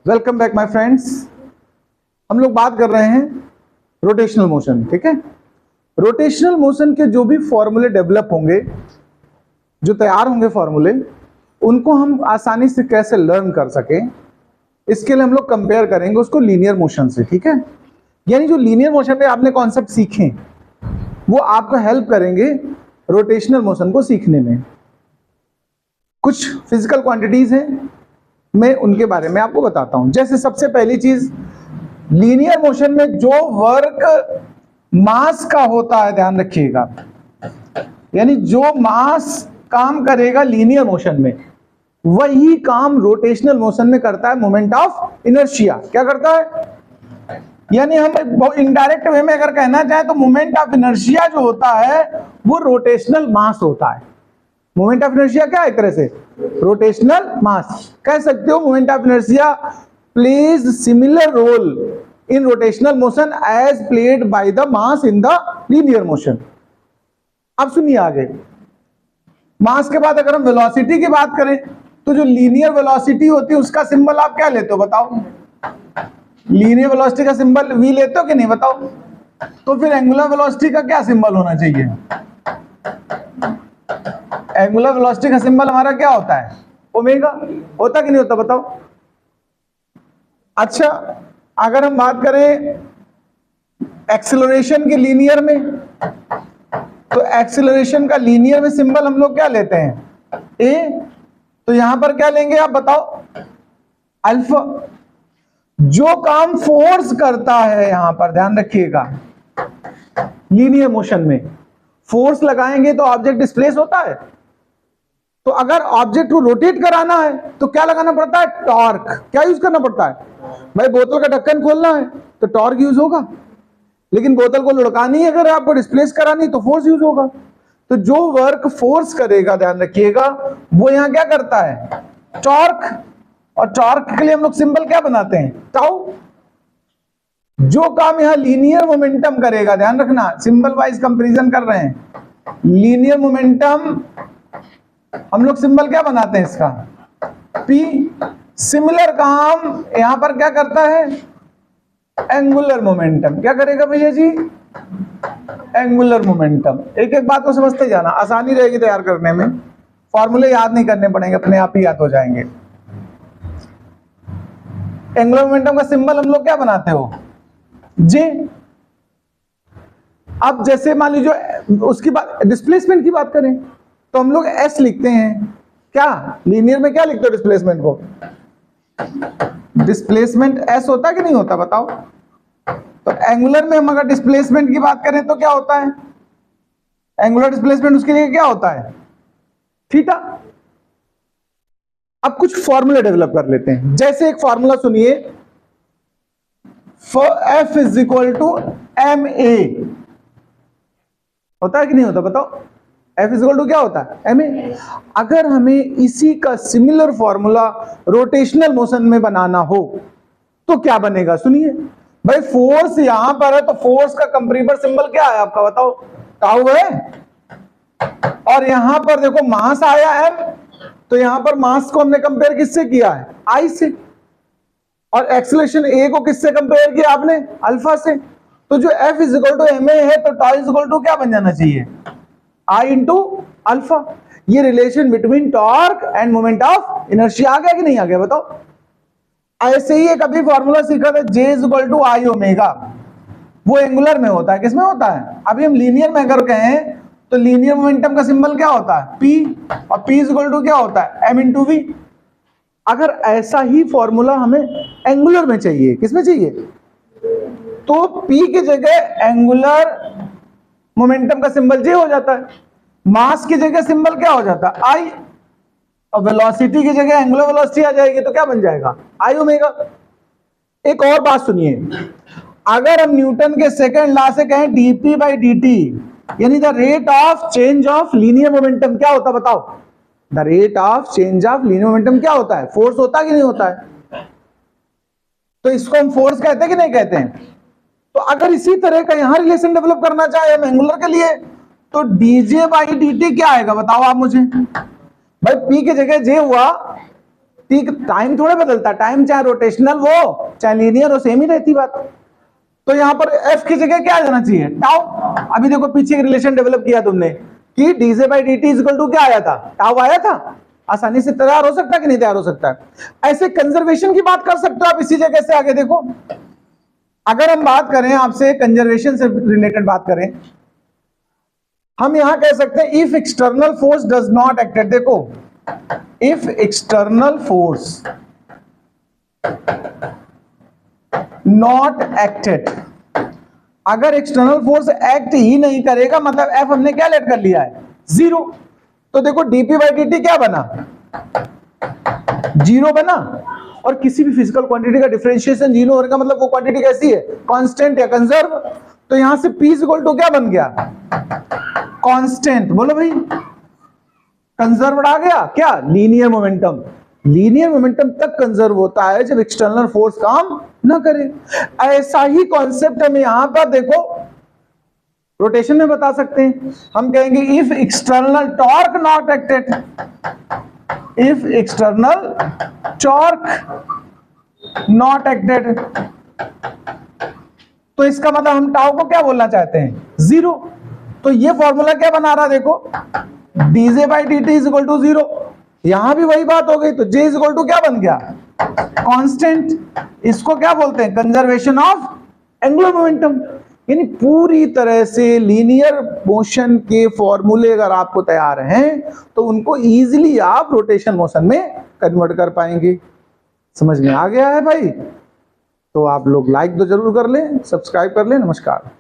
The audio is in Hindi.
Welcome back my friends. हम लोग बात कर रहे हैं रोटेशनल मोशन। ठीक है, रोटेशनल मोशन के जो भी फॉर्मूले डेवलप होंगे, जो तैयार होंगे फॉर्मूले, उनको हम आसानी से कैसे लर्न कर सकें, इसके लिए हम लोग कंपेयर करेंगे उसको लीनियर मोशन से। ठीक है, यानी जो लीनियर मोशन में आपने कॉन्सेप्ट सीखे वो आपको हेल्प करेंगे रोटेशनल मोशन को सीखने में। कुछ फिजिकल क्वांटिटीज हैं, मैं उनके बारे में आपको बताता हूं। जैसे सबसे पहली चीज, लीनियर मोशन में जो वर्क मास का होता है, ध्यान रखिएगा, यानी जो मास काम करेगा लीनियर मोशन में, वही काम रोटेशनल मोशन में करता है मोमेंट ऑफ इनर्शिया। क्या करता है? यानी हम इनडायरेक्ट वे में अगर कहना चाहें तो मोमेंट ऑफ इनर्शिया जो होता है वो रोटेशनल मास होता है। मोमेंट ऑफ इनर्शिया क्या है? एक तरह से रोटेशनल मास कह सकते हो। Moment of inertia plays similar role in rotational motion as played by the mass in the linear motion. अब सुनिए आगे, मास के बाद अगर हम वेलोसिटी की बात करें तो जो लीनियर वेलोसिटी होती है उसका सिंबल आप क्या लेते हो बताओ? लीनियर वेलोसिटी का सिंबल वी लेते हो कि नहीं बताओ? तो फिर एंगुलर वेलोसिटी का क्या सिंबल होना चाहिए? एंगुलर वेलोसिटी का सिंबल हमारा क्या होता है? ओमेगा। होता कि नहीं होता बताओ? अच्छा, अगर हम बात करें एक्सेलरेशन के लीनियर में, तो एक्सेलरेशन का लीनियर में सिंबल हम लोग क्या लेते हैं? ए। तो यहां पर क्या लेंगे आप बताओ? अल्फा। जो काम फोर्स करता है, यहां पर ध्यान रखिएगा, लीनियर मोशन में फोर्स लगाएंगे तो ऑब्जेक्ट डिस्प्लेस होता है। तो अगर ऑब्जेक्ट को रोटेट कराना है तो क्या लगाना पड़ता है? टॉर्क। क्या यूज करना पड़ता है भाई? बोतल का ढक्कन खोलना है तो टॉर्क यूज होगा, लेकिन बोतल को लुढ़कानी है, अगर आपको डिस्प्लेस करानी तो फोर्स यूज होगा। तो जो वर्क फोर्स करेगा, ध्यान रखिएगा, वो यहां क्या करता है? टॉर्क। और टॉर्क के लिए हम लोग सिंबल क्या बनाते हैं? टाउ। जो काम यहां लीनियर मोमेंटम करेगा, ध्यान रखना, सिंबल वाइज कंपैरिजन कर रहे हैं, लीनियर मोमेंटम हम लोग सिंबल क्या बनाते हैं इसका? पी। सिमिलर काम यहां पर क्या करता है? Angular momentum. क्या करेगा भैया जी? Angular momentum. एक एक बात को समझते जाना, आसानी रहेगी तैयार करने में, फॉर्मूले याद नहीं करने पड़ेंगे, अपने आप ही याद हो जाएंगे। एंगुलर मोमेंटम का सिंबल हम लोग क्या बनाते हो? जे। अब जैसे मान लीजिए उसकी बात, डिस्प्लेसमेंट की बात करें तो हम लोग एस लिखते हैं। क्या लीनियर में क्या लिखते हो डिस्प्लेसमेंट को? डिस्प्लेसमेंट एस होता है कि नहीं होता बताओ? तो एंगुलर में हम अगर डिस्प्लेसमेंट की बात करें तो क्या होता है? एंगुलर डिस्प्लेसमेंट उसके लिए क्या होता है? थीटा। अब कुछ फॉर्मूले डेवलप कर लेते हैं। जैसे एक फॉर्मूला सुनिए, F is equal to M A. होता है कि नहीं होता बताओ? F इज इक्वल टू क्या होता है? M A. अगर हमें इसी का सिमिलर फॉर्मूला रोटेशनल मोशन में बनाना हो तो क्या बनेगा? सुनिए भाई, फोर्स यहां पर है तो फोर्स का कंपैरेटर सिंबल क्या है आपका बताओ? टाउ है। और यहां पर देखो मास आया एम, तो यहां पर मास को हमने कंपेयर किससे किया है? आई से। और एक्सेलरेशन ए को किससे कंपेयर किया आपने? अल्फा से। तो जो F is equal to M A है तो टाउ इज इक्वल टू क्या बन जाना चाहिए? I into alpha. ये relation between torque and moment of inertia आ गया कि नहीं आ गया बताओ? ऐसे ही एक अभी फॉर्मूला सीखा था, J is equal to I omega. वो एंगुलर में होता है, किसमें होता है? अभी हम लीनियर में अगर कहें तो लीनियर मोमेंटम का सिंबल क्या होता है? P। और P इज इक्वल टू क्या होता है? M into V। अगर ऐसा ही फॉर्मूला हमें एंगुलर में चाहिए, किसमें चाहिए? तो P की जगह एंगुलर मोमेंटम का सिंबल J हो जाता है, मास की जगह सिंबल क्या हो जाता है? I, और वेलोसिटी की जगह एंगुलर वेलोसिटी आ जाएगी तो क्या बन जाएगा? आई ओमेगा। एक और बात सुनिए, अगर हम न्यूटन के सेकंड लॉ से कहें dp बाई dt, यानी the rate of change of linear momentum क्या होता बताओ? The rate of change of linear momentum क्या होता है? फोर्स होता है कि नहीं होता है? तो इसको हम फोर्स कहते हैं कि नहीं कहते हैं? तो अगर इसी तरह का यहां रिलेशन डेवलप करना चाहे हम एंगुलर के लिए, तो dj बाई dt क्या आएगा बताओ आप मुझे? भाई P की जगह J हुआ, टाइम थोड़ा बदलता, टाइम चाहे रोटेशनल हो चाहे लीनियर हो, सेम ही रहती बात। तो यहां पर एफ की जगह क्या आ जाना चाहिए, टाउ। अभी देखो पीछे एक रिलेशन डेवलप किया तुमने कि DJ by D T equal to क्या आया था, टाउ आया था। आसानी से तैयार हो सकता है कि नहीं तैयार हो सकता है। ऐसे कंजर्वेशन की बात कर सकते हो आप इसी जगह से आगे। देखो अगर हम बात करें आपसे कंजर्वेशन से रिलेटेड बात करें, हम यहां कह सकते हैं if external force does not acted. देखो if external force not acted, अगर एक्सटर्नल फोर्स एक्ट ही नहीं करेगा मतलब एफ हमने क्या लेट कर लिया है, जीरो। तो देखो डीपी बाई डी टी क्या बना, जीरो बना। और किसी भी फिजिकल क्वांटिटी का डिफरेंशिएशन जीरो होने का मतलब वो क्वांटिटी कैसी है, कांस्टेंट या कंजर्व। तो यहां से P इक्वल टू क्या बन गया, कांस्टेंट। बोलो भाई कंजर्व्ड आ गया क्या, लीनियर मोमेंटम। लीनियर मोमेंटम तब कंजर्व होता है जब एक्सटर्नल फोर्स काम ना करे। ऐसा ही कॉन्सेप्ट हम यहां पर देखो रोटेशन में बता सकते हैं। हम कहेंगे if external torque not acted, if external torque not acted, तो इसका मतलब हम टाउ को क्या बोलना चाहते हैं, जीरो। तो ये फॉर्मूला क्या बना रहा है, देखो DJ by D T is equal to zero. यहां भी वही बात हो गई, तो जे इज इक्वल टू क्या बन गया, कांस्टेंट। इसको क्या बोलते हैं, कंजर्वेशन ऑफ एंगुलर मोमेंटम। यानी पूरी तरह से लीनियर मोशन के फॉर्मूले अगर आपको तैयार हैं तो उनको इजीली आप रोटेशन मोशन में कन्वर्ट कर पाएंगे। समझ में आ गया है भाई? तो आप लोग लाइक तो जरूर कर लें, सब्सक्राइब कर लें। नमस्कार।